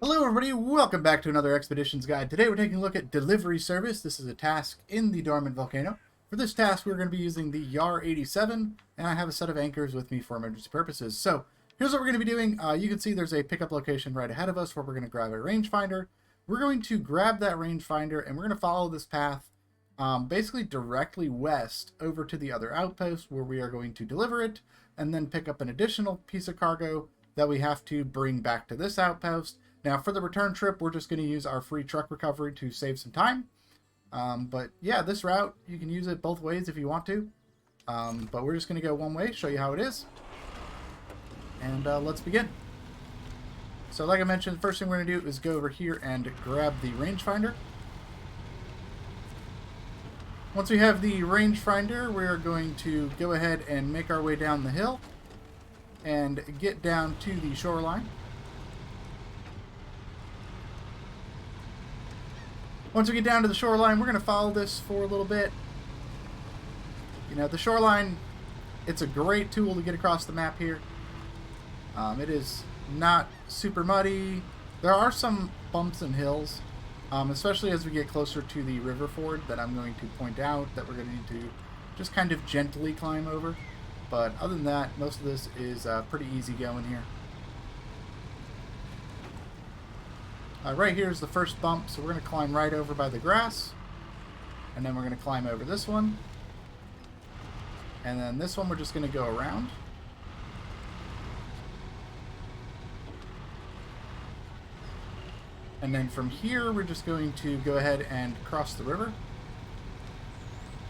Hello everybody, welcome back to another Expeditions Guide. Today we're taking a look at delivery service. This is a task in the Dormant Volcano. For this task we're going to be using the Yar 87, and I have a set of anchors with me for emergency purposes. So here's what we're going to be doing. You can see there's a pickup location right ahead of us where we're going to grab a rangefinder. We're going to grab that rangefinder and we're going to follow this path basically directly west over to the other outpost where we are going to deliver it and then pick up an additional piece of cargo that we have to bring back to this outpost. Now, for the return trip, we're just going to use our free truck recovery to save some time. But yeah, this route, you can use it both ways if you want to. But we're just going to go one way, show you how it is. And let's begin. So like I mentioned, the first thing we're going to do is go over here and grab the rangefinder. Once we have the rangefinder, we're going to go ahead and make our way down the hill and get down to the shoreline. Once we get down to the shoreline, we're going to follow this for a little bit. You know, the shoreline, it's a great tool to get across the map here. It is not super muddy. There are some bumps and hills, especially as we get closer to the river ford that I'm going to point out that we're going to need to just kind of gently climb over. But other than that, most of this is pretty easy going here. Right here is the first bump, so we're going to climb right over by the grass. And then we're going to climb over this one. And then this one we're just going to go around. And then from here we're just going to go ahead and cross the river.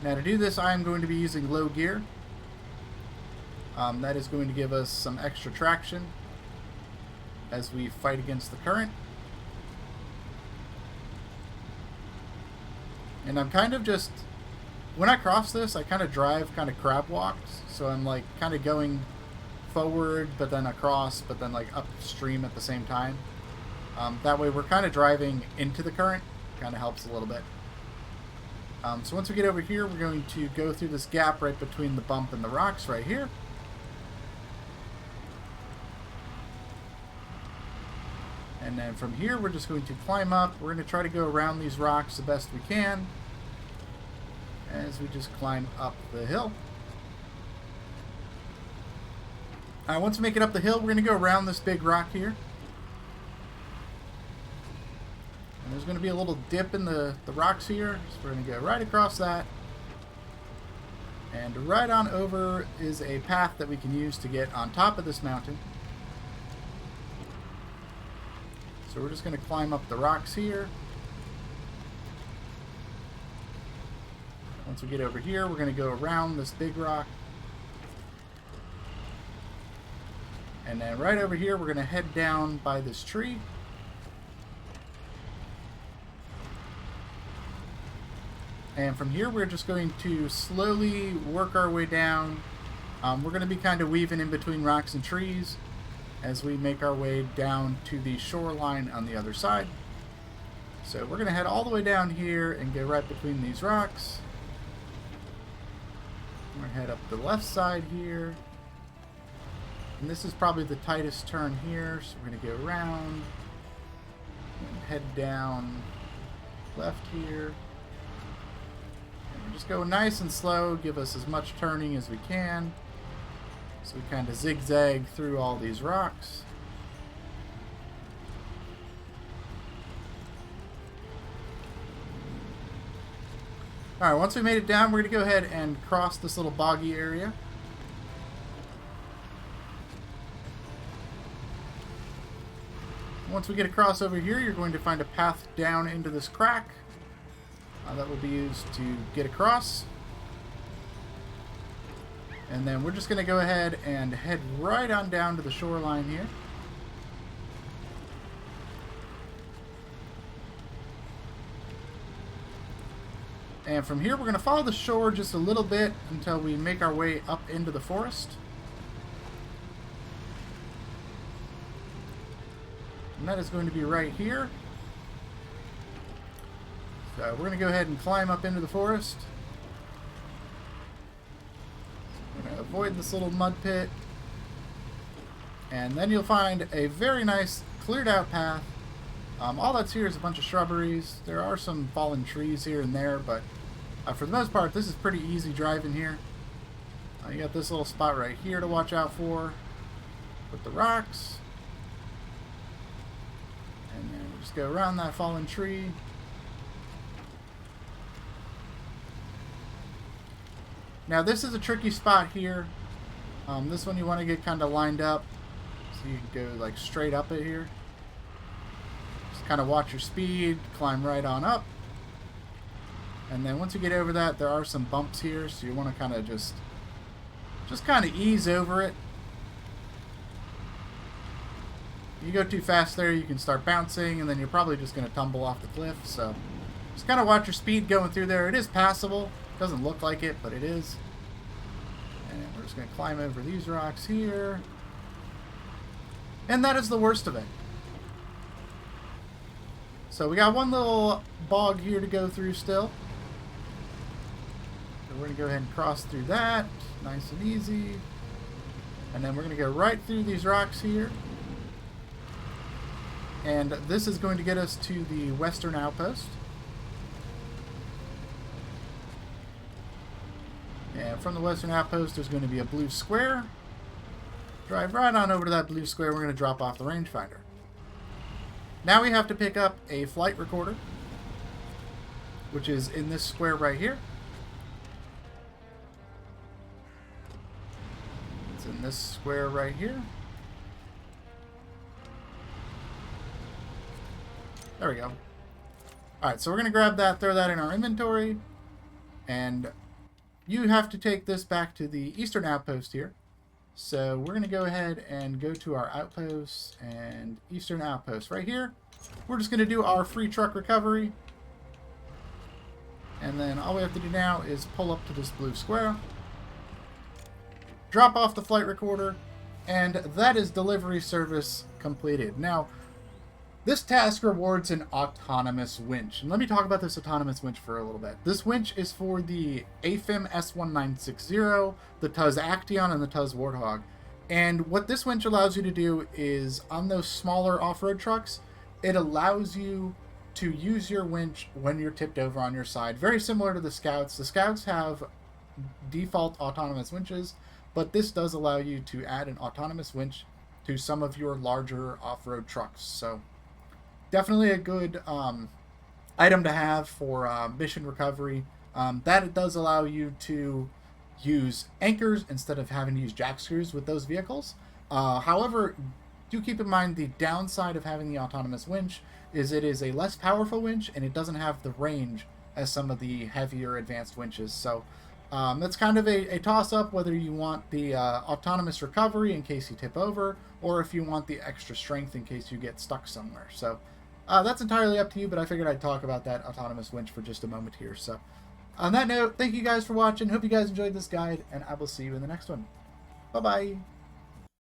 Now to do this I'm going to be using low gear. That is going to give us some extra traction as we fight against the current. And I'm kind of just, when I cross this, I kind of drive kind of crab walks. So I'm like kind of going forward, but then across, but then like upstream at the same time. That way we're kind of driving into the current. Kind of helps a little bit. So once we get over here, we're going to go through this gap right between the bump and the rocks right here. And then from here, we're just going to climb up. We're going to try to go around these rocks the best we can as we just climb up the hill. Once we make it up the hill, we're going to go around this big rock here. And there's going to be a little dip in the rocks here. So we're going to go right across that. And right on over is a path that we can use to get on top of this mountain. So we're just going to climb up the rocks here. Once we get over here, we're going to go around this big rock. And then right over here, we're going to head down by this tree. And from here, we're just going to slowly work our way down. We're going to be kind of weaving in between rocks and trees as we make our way down to the shoreline on the other side. So we're going to head all the way down here and go right between these rocks. We're going to head up the left side here. And this is probably the tightest turn here, so we're going to go around and head down left here. And we're just go nice and slow, give us as much turning as we can. So we kind of zigzag through all these rocks. Alright, once we made it down, we're going to go ahead and cross this little boggy area. Once we get across over here, you're going to find a path down into this crack. That will be used to get across. And then we're just going to go ahead and head right on down to the shoreline here. And from here, we're going to follow the shore just a little bit until we make our way up into the forest. And that is going to be right here. So we're going to go ahead and climb up into the forest. Avoid this little mud pit. And then you'll find a very nice cleared out path All that's here is a bunch of shrubberies. There are some fallen trees here and there, but for the most part, this is pretty easy driving here. You got this little spot right here to watch out for with the rocks. And then we'll just go around that fallen tree. Now this is a tricky spot here. This one you want to get kind of lined up so you can go like straight up it here. Just kind of watch your speed, climb right on up. And then once you get over that, there are some bumps here, so you want to kind of just kind of ease over it. If you go too fast there, you can start bouncing, and then you're probably just going to tumble off the cliff. So just kind of watch your speed going through there. It is passable. Doesn't look like it, but it is. And we're just going to climb over these rocks here. And that is the worst of it. So we got one little bog here to go through still. So we're going to go ahead and cross through that. Nice and easy. And then we're going to go right through these rocks here. And this is going to get us to the western outpost. And from the western outpost, there's going to be a blue square. Drive right on over to that blue square. We're going to drop off the rangefinder. Now we have to pick up a flight recorder, which is in this square right here. It's in this square right here. There we go. Alright, so we're going to grab that, throw that in our inventory, and you have to take this back to the eastern outpost here. So we're going to go ahead and go to our outposts and eastern outpost right here. We're just going to do our free truck recovery. And then all we have to do now is pull up to this blue square, drop off the flight recorder, and that is delivery service completed. Now, this task rewards an autonomous winch. And let me talk about this autonomous winch for a little bit. This winch is for the AFIM S1960, the Tuz Action, and the Tuz Warthog. And what this winch allows you to do is, on those smaller off-road trucks, it allows you to use your winch when you're tipped over on your side. Very similar to the Scouts. The Scouts have default autonomous winches, but this does allow you to add an autonomous winch to some of your larger off-road trucks. So definitely a good item to have for mission recovery. That it does allow you to use anchors instead of having to use jack screws with those vehicles. However, do keep in mind the downside of having the autonomous winch is it is a less powerful winch and it doesn't have the range as some of the heavier advanced winches. So that's kind of a toss-up whether you want the autonomous recovery in case you tip over, or if you want the extra strength in case you get stuck somewhere. So that's entirely up to you, but I figured I'd talk about that autonomous winch for just a moment here. So on that note, thank you guys for watching. Hope you guys enjoyed this guide, and I will see you in the next one. Bye-bye.